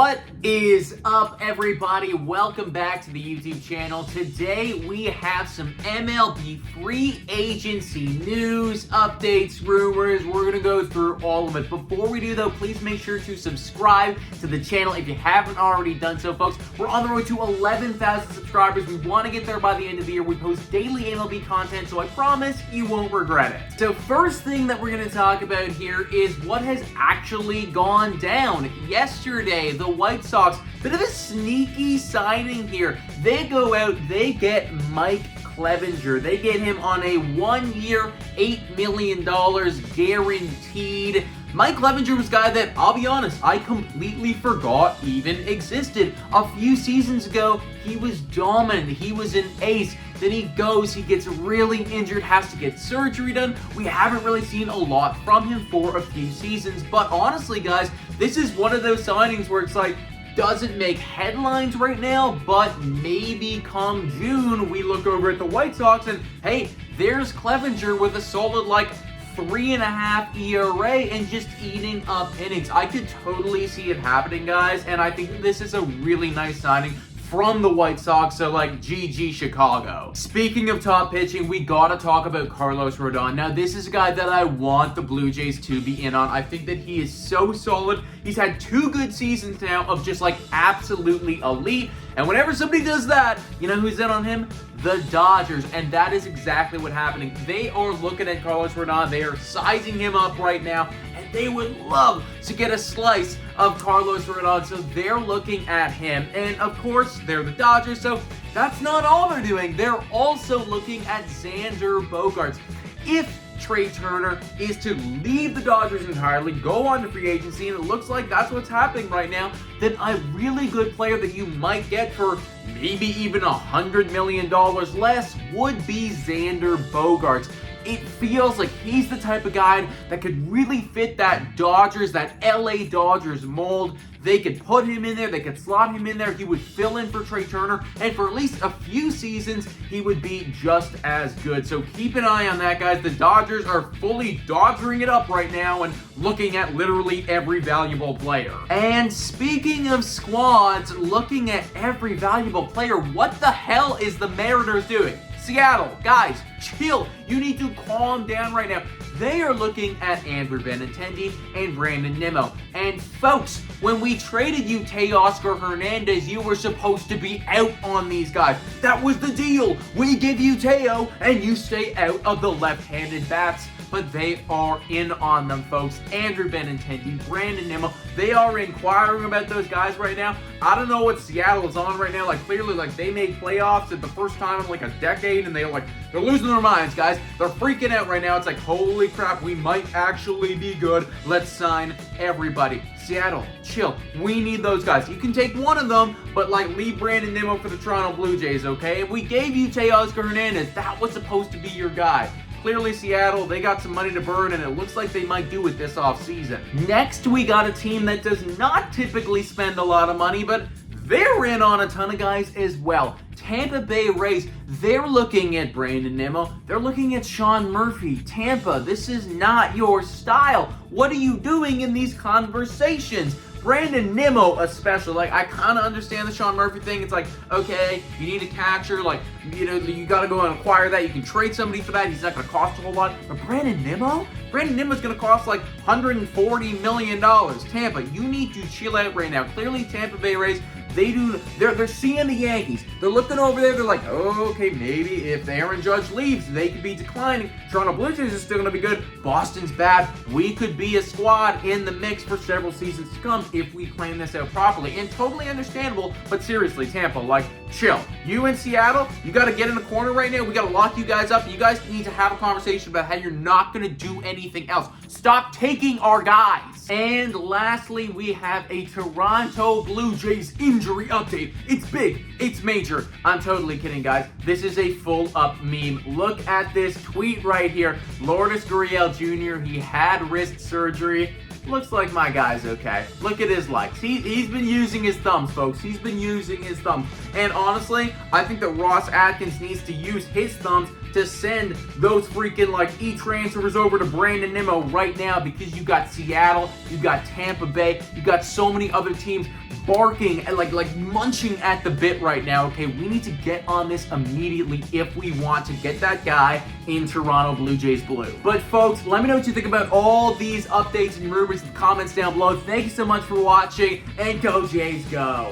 What is up, everybody? Welcome back to the YouTube channel. Today we have some MLB free agency news, updates, rumors. We're going to go through all of it. Before we do, though, please make sure to subscribe to the channel if you haven't already done so, folks. We're on the road to 11,000 subscribers. We want to get there by the end of the year. We post daily MLB content, so I promise you won't regret it. So first thing that we're going to talk about here is what has actually gone down. Yesterday, the White Sox, bit of a sneaky signing here. They go out, they get Mike Clevenger. They get him on a 1-year, $8 million guaranteed. Mike Clevenger was a guy that, I'll be honest, I completely forgot even existed. A few seasons ago, he was dominant. He was an ace. Then he gets really injured, has to get surgery done. We haven't really seen a lot from him for a few seasons. But honestly, guys, this is one of those signings where it's like, doesn't make headlines right now, but maybe come June, we look over at the White Sox and, hey, there's Clevenger with a solid, 3.5 ERA and just eating up innings. I could totally see it happening, guys, and I think this is a really nice signing from the White Sox, so GG Chicago. Speaking of top pitching, we gotta talk about Carlos Rodon. Now, this is a guy that I want the Blue Jays to be in on. I think that he is so solid. He's had 2 good seasons now of just absolutely elite. And whenever somebody does that, you know who's in on him? The Dodgers, and that is exactly what's happening. They are looking at Carlos Rodon. They are sizing him up right now, and they would love to get a slice of Carlos Rodon, so they're looking at him. And of course, they're the Dodgers, so that's not all they're doing. They're also looking at Xander Bogaerts. If Trey Turner is to leave the Dodgers entirely, go on to free agency, and it looks like that's what's happening right now, then a really good player that you might get for maybe even $100 million less would be Xander Bogaerts. It feels like he's the type of guy that could really fit that Dodgers, that LA Dodgers mold. They could put him in there, they could slot him in there, he would fill in for Trey Turner, and for at least a few seasons, he would be just as good. So keep an eye on that, guys. The Dodgers are fully dodgering it up right now and looking at literally every valuable player. And speaking of squads, looking at every valuable player, what the hell is the Mariners doing? Seattle, guys, chill. You need to calm down right now. They are looking at Andrew Benintendi and Brandon Nimmo. And folks, when we traded you Teoscar Hernandez, you were supposed to be out on these guys. That was the deal. We give you Teo and you stay out of the left-handed bats. But they are in on them, folks. Andrew Benintendi, Brandon Nimmo, they are inquiring about those guys right now. I don't know what Seattle is on right now. Clearly, they made playoffs at the first time in a decade, and they're losing their minds, guys. They're freaking out right now. It's holy crap, we might actually be good. Let's sign everybody. Seattle, chill. We need those guys. You can take one of them, but leave Brandon Nimmo for the Toronto Blue Jays, okay? If we gave you Teoscar Hernandez, that was supposed to be your guy. Clearly, Seattle, they got some money to burn, and it looks like they might do it this offseason. Next, we got a team that does not typically spend a lot of money, but they're in on a ton of guys as well. Tampa Bay Rays, they're looking at Brandon Nimmo. They're looking at Sean Murphy. Tampa, this is not your style. What are you doing in these conversations? Brandon Nimmo especially, I kind of understand the Sean Murphy thing. It's okay, you need a catcher, you got to go and acquire that. You can trade somebody for that. He's not going to cost a whole lot. But Brandon Nimmo's going to cost $140 million. Tampa, you need to chill out right now. Clearly, Tampa Bay Rays, they're seeing the Yankees. They're looking over there. They're okay, maybe if Aaron Judge leaves, they could be declining. Toronto Blue Jays is still going to be good. Boston's bad. We could be a squad in the mix for several seasons to come if we plan this out properly. And totally understandable, but seriously, Tampa, chill. You in Seattle, you got to get in the corner right now. We got to lock you guys up. You guys need to have a conversation about how you're not going to do anything else. Stop taking our guys. And lastly, we have a Toronto Blue Jays injury update. It's big. It's major. I'm totally kidding, guys. This is a full-up meme. Look at this tweet right here. Lourdes Gurriel Jr., he had wrist surgery. Looks like my guy's okay. Look at his legs. He's been using his thumbs, folks. He's been using his thumbs. And honestly, I think that Ross Atkins needs to use his thumbs to send those freaking like e-transfers over to Brandon Nimmo right now, because you got Seattle, you got Tampa Bay, you got so many other teams barking and like munching at the bit right now. Okay, we need to get on this immediately if we want to get that guy in Toronto Blue Jays blue. But folks, let me know what you think about all these updates and rumors in the comments down below. Thank you so much for watching, and go Jays go!